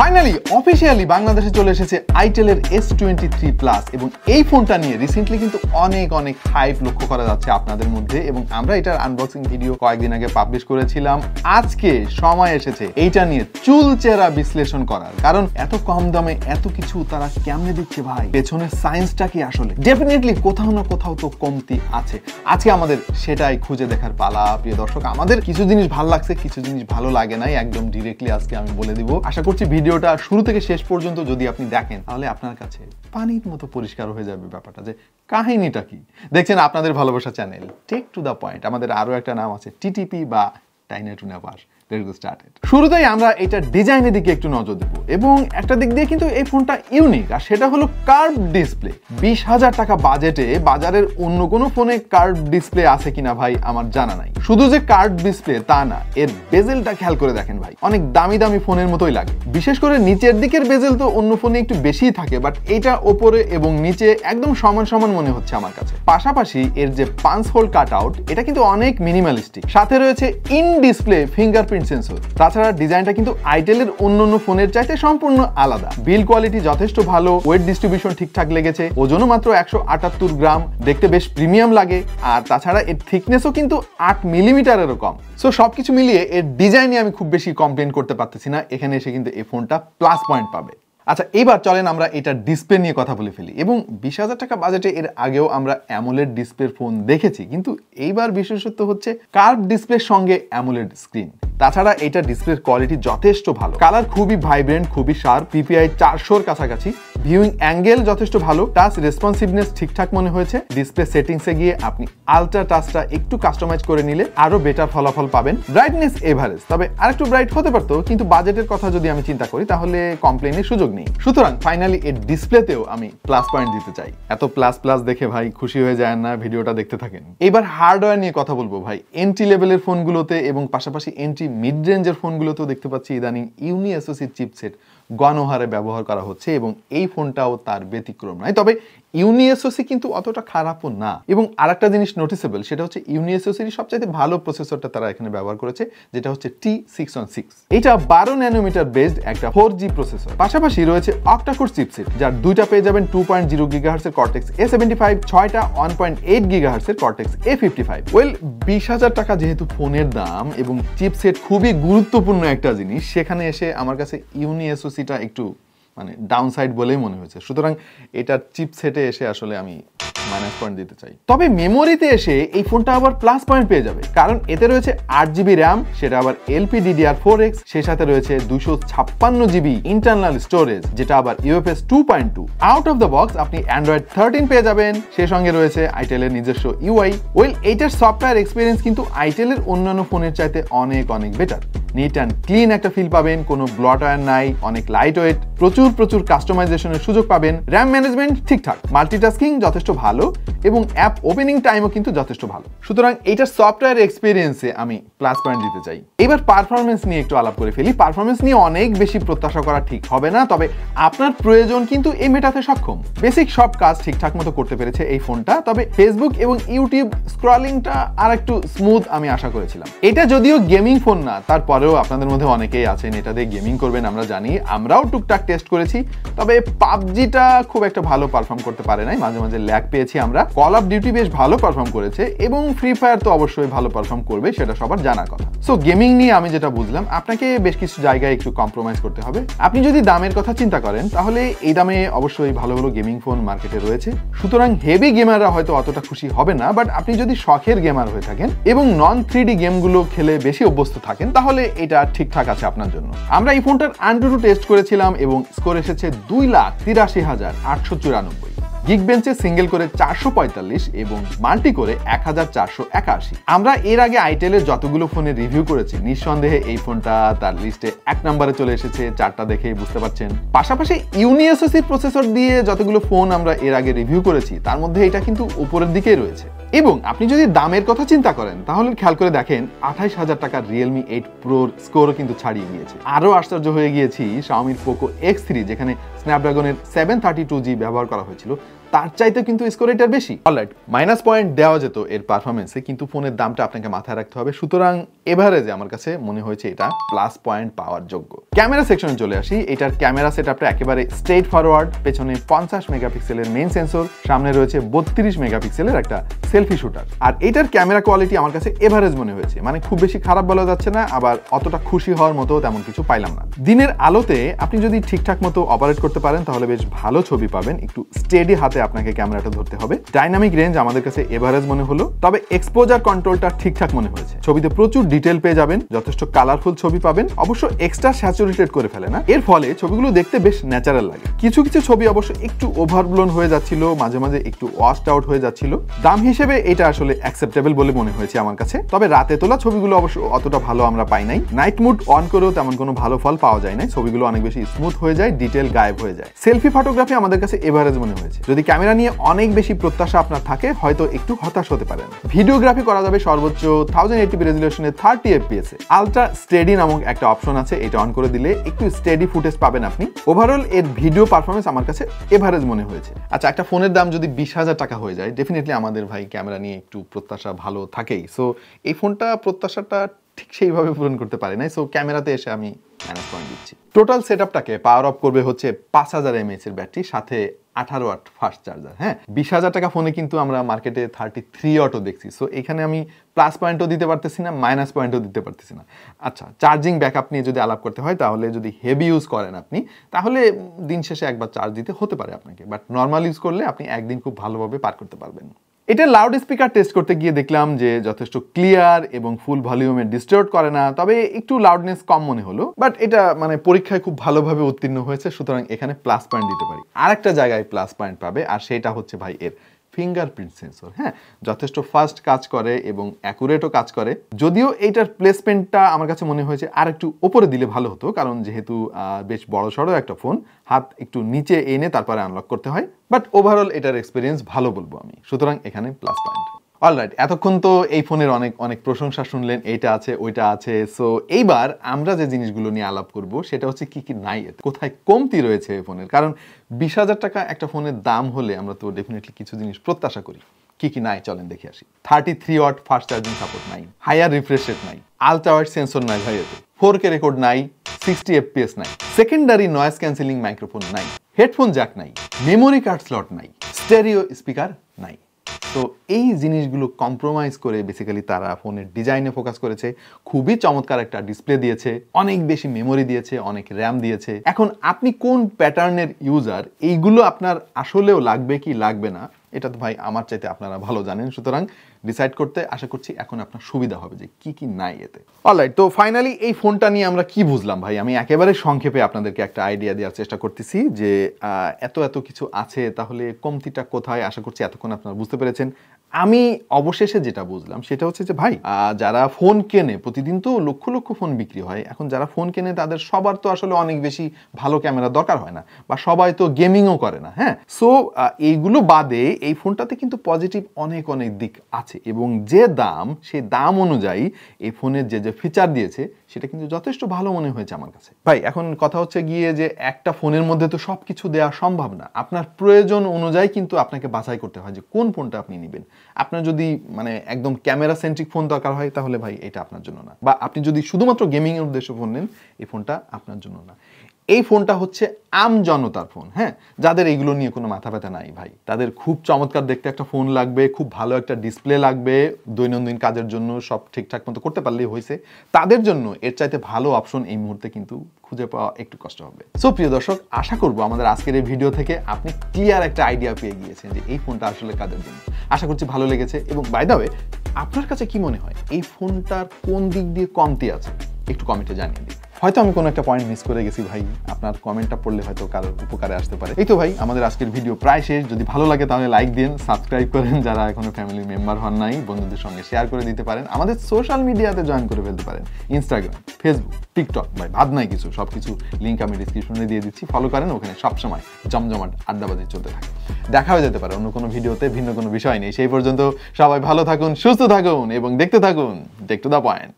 Finally officially বাংলাদেশে চলে এসেছে আইটেলের S23 প্লাস এবং এই ফোনটা নিয়ে রিসেন্টলি কিন্তু অনেক হাইপ লক্ষ্য করা যাচ্ছে আপনাদের মধ্যে এবং আমরা এটার আনবক্সিং ভিডিও কয়েকদিন আগে পাবলিশ করেছিলাম। আজকে সময় এসেছে এইটা নিয়ে চুলচেরা বিশ্লেষণ করার, কারণ এত কম দামে এত কিছু তারা কেমনে দিচ্ছে ভাই, পেছনের সায়েন্সটা কি আসলে? ডেফিনেটলি কোথাও না কোথাও তো কমতি আছে। আজকে আমাদের সেটাই খুঁজে দেখার পালা। প্রিয় দর্শক, আমাদের কিছু জিনিস ভালো লাগছে, কিছু জিনিস ভালো লাগে নাই, একদম ডিরেক্টলি আজকে আমি বলে দিব। আশা করছি ভিডিওটা শুরু থেকে শেষ পর্যন্ত যদি আপনি দেখেন তাহলে আপনার কাছে পানির মতো পরিষ্কার হয়ে যাবে ব্যাপারটা, যে কাহিনীটা কি। দেখছেন আপনাদের ভালোবাসা channel tech to the point. আমাদের আরো একটা নাম আছে টিটিপি বা টাইনা টু নেভার। শুরুতেই আমরা এটা ডিজাইনের দিকে একটু নজর দেবো এবং একটা দিক দিয়ে কিন্তু এই ফোনটা ইউনিক, আর সেটা হলো কার্ভ ডিসপ্লে। 20,000 টাকা বাজেটে বাজারের অন্য কোনো ফোনে কার্ভ ডিসপ্লে আছে কিনা ভাই আমার জানা নাই। শুধু যে কার্ভ ডিসপ্লে তা না, এর বেজেলটা খেয়াল করে দেখেন ভাই, অনেক দামি দামি ফোনের মতোই লাগে। বিশেষ করে নিচের দিকের বেজেল তো অন্য ফোনে একটু বেশিই থাকে, বাট এটা ওপরে এবং নিচে একদম সমান সমান মনে হচ্ছে আমার কাছে। পাশাপাশি এর যে পাঞ্চ হোল কাট আউট, এটা কিন্তু অনেক মিনিমালিস্টিক। সাথে রয়েছে ইন ডিসপ্লে ফিঙ্গারপ্রিন্ট সেন্সর। তাছাড়া ডিজাইনটা কিন্তু আইটেলের অন্যান্য ফোনের চাইতে সম্পূর্ণ আলাদা। বিল্ড কোয়ালিটি যথেষ্ট ভালো, ওয়েট ডিস্ট্রিবিউশন ঠিকঠাক লেগেছে, ওজনও মাত্র 178 গ্রাম, দেখতে বেশ প্রিমিয়াম লাগে। আর তাছাড়া এর থিকনেসও কিন্তু 8 মিলিমিটারেরও কম। সো সবকিছু মিলিয়ে এর ডিজাইনে আমি খুব বেশি কমপ্লেন করতে পারতেছি না। এখানে এসে কিন্তু এই ফোনটা প্লাস পয়েন্ট পাবে। আচ্ছা, এবার চলেন আমরা এটা ডিসপ্লে নিয়ে কথা বলে ফেলি। এবং 20,000 টাকা বাজেটে এর আগেও আমরা অ্যামোলেড ডিসপ্লের ফোন দেখেছি, কিন্তু এইবার বিশেষত্ব হচ্ছে কার্ভ ডিসপ্লের সঙ্গে অ্যামোলেড স্ক্রিন। তাছাড়া এটা ডিসপ্লের কোয়ালিটি যথেষ্ট ভালো, কালার খুবই ভাইব্রেন্ট, খুবই শার্প, পিপিআই 400-র কাছাকাছি, ভিউইং অ্যাঙ্গেল যথেষ্ট ভালো, টাচ রেসপন্সিভনেস ঠিকঠাক মনে হয়েছে। ডিসপ্লে সেটিংসে গিয়ে আপনি আলট্রা টাচটা একটু কাস্টমাইজ করে নিলে আরো বেটার ফলাফল পাবেন। ব্রাইটনেস এভারেজ, তবে আরেকটু ব্রাইট হতে পারতো, কিন্তু বাজেটের কথা যদি আমি চিন্তা করি তাহলে কমপ্লেনের সুযোগ নেই। সুতরাং ফাইনালি এর ডিসপ্লেতেও আমি প্লাস পয়েন্ট দিতে চাই। এত প্লাস প্লাস দেখে ভাই খুশি হয়ে যায় না? ভিডিওটা দেখতে থাকেন। এবার হার্ডওয়্যার নিয়ে কথা বলবো ভাই। এন্ট্রি লেভেলের ফোনগুলোতে এবং পাশাপাশি এন্ট্রি মিড রেঞ্জের ফোনগুলোতেও দেখতে পাচ্ছি ইদানিং ইউনি এসওসি চিপসেট গণহারে ব্যবহার করা হচ্ছে এবং এই ফোনটাও তার ব্যতিক্রম নয়। তবে ইউনি এসওসি কিন্তু অতটা খারাপও না। এবং আরেকটা জিনিস নোটিসেবল, সেটা হচ্ছে ইউনি এসওসির সবচাইতে ভালো প্রসেসরটা তারা এখানে ব্যবহার করেছে, যেটা হচ্ছে T616। এটা 12 ন্যানোমিটার বেসড একটা 4G প্রসেসর। পাশাপাশি রয়েছে অক্টা-কোর চিপসেট, যার দুইটা পেয়ে যাবেন 2.0 GHz এর কর্টেক্স A75, 6টা 1.8 GHz এর কর্টেক্স A55। ওয়েল, 20,000 টাকা যেহেতু ফোনের দাম এবং চিপসেট খুবই গুরুত্বপূর্ণ একটা জিনিস, সেখানে এসে আমার কাছে ইউনি এসওসিটা একটু ডাউনসাইড বলেই মনে হয়েছে। সুতরাং এটার চিপসেটে এসে আসলে আমি মাইনাস পয়েন্ট দিতে চাই। তবে মেমোরিতে এসে এই ফোনটা আবার প্লাস পয়েন্ট পেয়ে যাবে, কারণ এতে রয়েছে 8GB র্যাম, সেটা আবার LPDDR4X, সেই সাথে রয়েছে 256GB ইন্টারনাল স্টোরেজ, যেটা আবার UFS 2.2। Out of the box আপনি অ্যান্ড্রয়েড 13 পেয়ে যাবেন, সেই সঙ্গে রয়েছে আইটেলের নিজস্ব UI। ওয়েল, এইটার সফটওয়্যার এক্সপিরিয়েন্স কিন্তু আইটেলের অন্যান্য ফোনের চাইতে অনেক বেটার। নিট অ্যান্ড ক্লিন একটা ফিল পাবেন, কোনো ব্লটওয়্যার নাই, অনেক লাইট ওয়েট, প্রচুর কাস্টমাইজেশনের সুযোগ পাবেন। র্যাম ম্যানেজমেন্ট ঠিকঠাক, মাল্টিটাস্কিং যথেষ্ট ভালো এবং অ্যাপ ওপেনিং টাইমও কিন্তু যথেষ্ট ভালো। সুতরাং এইটার সফটওয়্যার এক্সপিরিয়েন্সে আমি প্লাস পয়েন্ট দিতে চাই। এবার পারফরমেন্স নিয়ে একটু আলাপ করে ফেলি। পারফরমেন্স নিয়ে অনেক বেশি প্রত্যাশা করা ঠিক হবে না, তবে আপনার প্রয়োজন কিন্তু এই মেটাতে সক্ষম। বেসিক সব কাজ ঠিকঠাক মতো করতে পেরেছে এই ফোনটা, তবে ফেসবুক এবং ইউটিউব স্ক্রলিংটা আর একটু স্মুথ আমি আশা করেছিলাম। এটা যদিও গেমিং ফোন না, তারপরেও আপনাদের মধ্যে অনেকেই আছেন এটা দিয়ে গেমিং করবেন, আমরা জানি, আমরাও টুকটাক টেস্ট করেছি। তবে পাবজিটা খুব একটা ভালো পারফর্ম করতে পারে নাই, মাঝে মাঝে ল্যাগ পেয়েছি আমরা। কল অফ ডিউটি বেশ ভালো পারফর্ম করেছে এবং ফ্রি ফায়ার তো অবশ্যই ভালো পারফর্ম করবে, সেটা সবার জানার কথা। সো গেমিং নিয়ে আমি যেটা বুঝলাম, আপনাকে বেশ কিছু জায়গায় একটু কম্প্রোমাইজ করতে হবে। আপনি যদি দামের কথা চিন্তা করেন তাহলে এই দামে অবশ্যই ভালো গেমিং ফোন মার্কেটে রয়েছে। সুতরাং হেভি গেমাররা হয়তো অতটা খুশি হবে না, বাট আপনি যদি শখের গেমার হয়ে থাকেন এবং নন 3D গেমগুলো খেলে বেশি অভ্যস্ত থাকেন তাহলে এটা ঠিকঠাক আছে আপনার জন্য। আমরা এই ফোনটার AnTuTu টেস্ট করেছিলাম এবং স্কোর এসেছে 2,83,894। গিগবেঞ্চে সিঙ্গেল করে 445 এবং মাল্টি করে 1,481। আমরা এর আগে আইটেলের যতগুলো ফোনে রিভিউ করেছি, নিঃসন্দেহে এই ফোনটা তার লিস্টে 1 নম্বরে চলে এসেছে, চারটা দেখেই বুঝতে পারছেন। পাশাপাশি ইউনি এসওসি প্রসেসর দিয়ে যতগুলো ফোন আমরা এর আগে রিভিউ করেছি, তার মধ্যে এটা কিন্তু উপরের দিকেই রয়েছে। এবং আপনি যদি দামের কথা চিন্তা করেন তাহলে খেয়াল করে দেখেন 28,000 টাকার Realme 8 Proর স্কোরও কিন্তু ছাড়িয়ে গিয়েছে। আরও আশ্চর্য হয়ে গিয়েছি Xiaomi Poco X3, যেখানে স্ন্যাপড্রাগনের 732G ব্যবহার করা হয়েছিল, তার চাইতে কিন্তু স্কোর এটার বেশি। অলরাইট, মাইনাস পয়েন্ট দেওয়া যেত এর পারফরমেন্সে, কিন্তু ফোনের দামটা আপনাকে মাথায় রাখতে হবে। সুতরাং এভারেজে আমার কাছে মনে হয়েছে এটা প্লাস পয়েন্ট পাওয়ার যোগ্য। ক্যামেরা সেকশনে চলে আসি। এটার ক্যামেরা সেটআপটা একেবারে স্ট্রেট ফরওয়ার্ড। পেছনে 50 মেগাপিক্সেলের মেইন সেন্সর, সামনে রয়েছে 32 মেগাপিক্সেলের একটা সেলফি শুটার। আর এটার ক্যামেরা কোয়ালিটি আমার কাছে এভারেজ মনে হয়েছে, মানে খুব বেশি খারাপ বলা যাচ্ছে না, আবার অতটা খুশি হওয়ার মতো তেমন কিছু পাইলাম না। দিনের আলোতে আপনি যদি ঠিকঠাক মতো অপারেট করতে পারেন তাহলে বেশ ভালো ছবি পাবেন। একটু স্টেডি হাতে আপনাকে ক্যামেরাটা ধরতে হবে। ডাইনামিক রেঞ্জ আমাদের কাছে এভারেজ মনে হলো, তবে এক্সপোজার কন্ট্রোলটা ঠিকঠাক মনে হয়েছে। ছবিতে প্রচুর ডিটেল পেয়ে যাবেন, যথেষ্ট কালারফুল ছবি পাবেন, অবশ্য এক্সট্রা স্যাচুরেটেড করে ফেলে না। এর ফলে ছবিগুলো দেখতে বেশ ন্যাচারাল লাগে। কিছু কিছু ছবি অবশ্য একটু ওভারব্লোন হয়ে যাচ্ছিল, মাঝে মাঝে একটু ওয়াশড আউট হয়ে যাচ্ছিল। দাম হিসেবে এটা আসলে অ্যাকসেপ্টেবল বলে মনে হয়েছে আমার কাছে। তবে রাতে তোলা ছবিগুলো অবশ্য অতটা ভালো আমরা পাই নাই। নাইট মুড অন করেও তেমন কোনো ভালো ফল পাওয়া যায় না। ছবিগুলো অনেক বেশি স্মুথ হয়ে যায়, ডিটেল গায়েব হয়ে যায়। সেলফি ফটোগ্রাফি আমাদের কাছে এভারেজ মনে হয়েছে। যদি ক্যামেরা নিয়ে অনেক বেশি প্রত্যাশা আপনার থাকে হয়তো একটু হতাশ হতে পারেন। ভিডিওগ্রাফি করা যাবে সর্বোচ্চ 1080p রেজুলেশনে 30 fps এ। আলট্রা স্টেডি নামক একটা অপশন আছে, এটা অন করে দিলে একটু স্টেডি ফুটেজ পাবেন আপনি। ওভারঅল এর ভিডিও পারফরমেন্স আমার কাছে এভারেজ মনে হয়েছে। আচ্ছা, একটা ফোনের দাম যদি 20,000 টাকা হয়ে যায়, ডেফিনেটলি আমাদের ভাই ক্যামেরা নিয়ে একটু প্রত্যাশা ভালো থাকেই। সো এই ফোনটা প্রত্যাশাটা ঠিক সেইভাবে পূরণ করতে পারে নাই। সো ক্যামেরাতে এসে আমি মাইনাস পয়েন্ট দিচ্ছি। টোটাল সেটআপটাকে পাওয়ার অফ করবে হচ্ছে 5000 mAh এর ব্যাটারি, সাথে 18 ওয়াট ফাস্ট চার্জার। হ্যাঁ, 20,000 টাকা ফোনে কিন্তু আমরা মার্কেটে 33 ওয়াটও দেখছি। সো এখানে আমি প্লাস পয়েন্টও দিতে পারতেছি না, মাইনাস পয়েন্টও দিতে পারতেছি না। আচ্ছা, চার্জিং ব্যাকআপ নিয়ে যদি আলাপ করতে হয়, তাহলে যদি হেভি ইউজ করেন আপনি, তাহলে দিন শেষে একবার চার্জ দিতে হতে পারে আপনাকে। বাট নর্মাল ইউজ করলে আপনি একদিন খুব ভালোভাবে পার করতে পারবেন। এটা লাউড স্পিকার টেস্ট করতে গিয়ে দেখলাম যে যথেষ্ট ক্লিয়ার এবং ফুল ভলিউমে ডিস্টর্ট করে না, তবে একটু লাউডনেস কম মনে হলো। বাট এটা মানে পরীক্ষায় খুব ভালোভাবে উত্তীর্ণ হয়েছে, সুতরাং এখানে প্লাস পয়েন্ট দিতে পারি। আরেকটা জায়গায় প্লাস পয়েন্ট পাবে, আর সেটা হচ্ছে ভাই এর ফিঙ্গারপ্রিন্ট সেন্সর। হ্যাঁ, যথেষ্ট ফাস্ট কাজ করে এবং অ্যাকুরেটও কাজ করে। যদিও এইটার প্লেসমেন্টটা আমার কাছে মনে হয়েছে আর একটু ওপরে দিলে ভালো হতো, কারণ যেহেতু বেশ বড় সড়ো একটা ফোন, হাত একটু নিচে এনে তারপরে আনলক করতে হয়। বাট ওভারঅল এটার এক্সপিরিয়েন্স ভালো বলবো আমি, সুতরাং এখানে প্লাস পয়েন্ট। অলরাইট, এতক্ষণ তো এই ফোনের অনেক অনেক প্রশংসা শুনলেন, এইটা আছে ওইটা আছে। সো এইবার আমরা যে জিনিসগুলো নিয়ে আলাপ করব সেটা হচ্ছে কি কি নাই, কোথায় কমতি রয়েছে এই ফোনের। কারণ 20,000 টাকা একটা ফোনের দাম হলে আমরা তো ডেফিনেটলি কিছু জিনিস প্রত্যাশা করি। কি কি নাই চলেন দেখে আসি। 33 ওয়াট ফাস্ট চার্জিং সাপোর্ট নাই, হায়ার রিফ্রেশ রেট নাই, আলট্রা ওয়াইড সেন্সর নাই ভাই, এতে 4K রেকর্ড নাই, 60 fps নাই, সেকেন্ডারি নয়েজ ক্যান্সেলিং মাইক্রোফোন নাই, হেডফোন জ্যাক নাই, মেমোরি কার্ড স্লট নাই, স্টেরিও স্পিকার নাই। তো এই জিনিসগুলো কম্প্রোমাইজ করে বেসিক্যালি তারা ফোনের ডিজাইনে ফোকাস করেছে। খুবই চমৎকার একটা ডিসপ্লে দিয়েছে, অনেক বেশি মেমোরি দিয়েছে, অনেক র্যাম দিয়েছে। এখন আপনি কোন প্যাটার্নের ইউজার, এইগুলো আপনার আসলেও লাগবে কি লাগবে না, এটা তো ভাই আমার চাইতে আপনারা ভালো জানেন। সুতরাং ডিসাইড করতে আশা করছি এখন আপনার সুবিধা হবে যে কি কি নাই এতে। অলরাইট, তো ফাইনালি এই ফোনটা নিয়ে আমরা কি বুঝলাম ভাই, আমি একেবারে সংক্ষেপে আপনাদেরকে একটা আইডিয়া দেওয়ার চেষ্টা করতেছি যে এত এত কিছু আছে, তাহলে কমতিটা কোথায়। আশা করছি এতক্ষণ আপনারা বুঝতে পেরেছেন। আমি অবশেষে যেটা বুঝলাম সেটা হচ্ছে যে ভাই, যারা ফোন কেনে, প্রতিদিন তো লক্ষ লক্ষ ফোন বিক্রি হয়, এখন যারা ফোন কেনে তাদের সবার তো আসলে অনেক বেশি ভালো ক্যামেরা দরকার হয় না, বা সবাই তো গেমিংও করে না। হ্যাঁ, সো এইগুলো বাদে এই ফোনটাতে কিন্তু পজিটিভ অনেক অনেক দিক আছে, এবং যে দাম, সেই দাম অনুযায়ী এই ফোনের যে যে ফিচার দিয়েছে সেটা কিন্তু যথেষ্ট ভালো মনে হয়েছে আমার কাছে। ভাই এখন কথা হচ্ছে গিয়ে যে একটা ফোনের মধ্যে তো সবকিছু দেওয়া সম্ভব না, আপনার প্রয়োজন অনুযায়ী কিন্তু আপনাকে বাছাই করতে হয় যে কোন ফোনটা আপনি নেবেন। আপনার যদি মানে একদম ক্যামেরা সেন্ট্রিক ফোন দরকার হয়, তাহলে ভাই এটা আপনার জন্য না। বা আপনি যদি শুধুমাত্র গেমিং এর উদ্দেশ্যে ফোন নেন, এই ফোনটা আপনার জন্য না। এই ফোনটা হচ্ছে আম জনতার ফোন। হ্যাঁ, যাদের এইগুলো নিয়ে কোনো মাথা ব্যথা নাই ভাই, তাদের খুব চমৎকার দেখতে একটা ফোন লাগবে, খুব ভালো একটা ডিসপ্লে লাগবে, দৈনন্দিন কাজের জন্য সব ঠিকঠাক মতো করতে পারলেই হয়েছে, তাদের জন্য এর চাইতে ভালো অপশন এই মুহূর্তে কিন্তু খুঁজে পাওয়া একটু কষ্ট হবে। সো প্রিয় দর্শক, আশা করবো আমাদের আজকের এই ভিডিও থেকে আপনি ক্লিয়ার একটা আইডিয়া পেয়ে গিয়েছেন যে এই ফোনটা আসলে কাদের জন্য। আশা করছি ভালো লেগেছে। এবং বাই দ্য ওয়ে, আপনার কাছে কি মনে হয় এই ফোনটার কোন দিক দিয়ে কমতি আছে, একটু কমেন্টে জানিয়ে দিন। হয়তো আমি কোনো একটা পয়েন্ট মিস করে গেছি ভাই, আপনার কমেন্টটা পড়লে হয়তো কারোর উপকারে আসতে পারে। এই তো ভাই, আমাদের আজকের ভিডিও প্রায় শেষ। যদি ভালো লাগে তাহলে লাইক দিন, সাবস্ক্রাইব করেন, যারা এখনো ফ্যামিলি মেম্বার হন নাই বন্ধুদের সঙ্গে শেয়ার করে দিতে পারেন, আমাদের সোশ্যাল মিডিয়াতে জয়েন করে ফেলতে পারেন, ইনস্টাগ্রাম, ফেসবুক, টিকটক, ভাই ভাব নাই কিছু, সবকিছু লিঙ্ক আমি ডিসক্রিপশনে দিয়ে দিচ্ছি, ফলো করেন, ওখানে সবসময় জমজমাট আড্ডাবাজি চলতে থাকে। দেখা হয়ে যেতে পারে অন্য কোনো ভিডিওতে ভিন্ন কোনো বিষয় নেই। সেই পর্যন্ত সবাই ভালো থাকুন, সুস্থ থাকুন এবং দেখতে থাকুন টেক টু দ্য পয়েন্ট।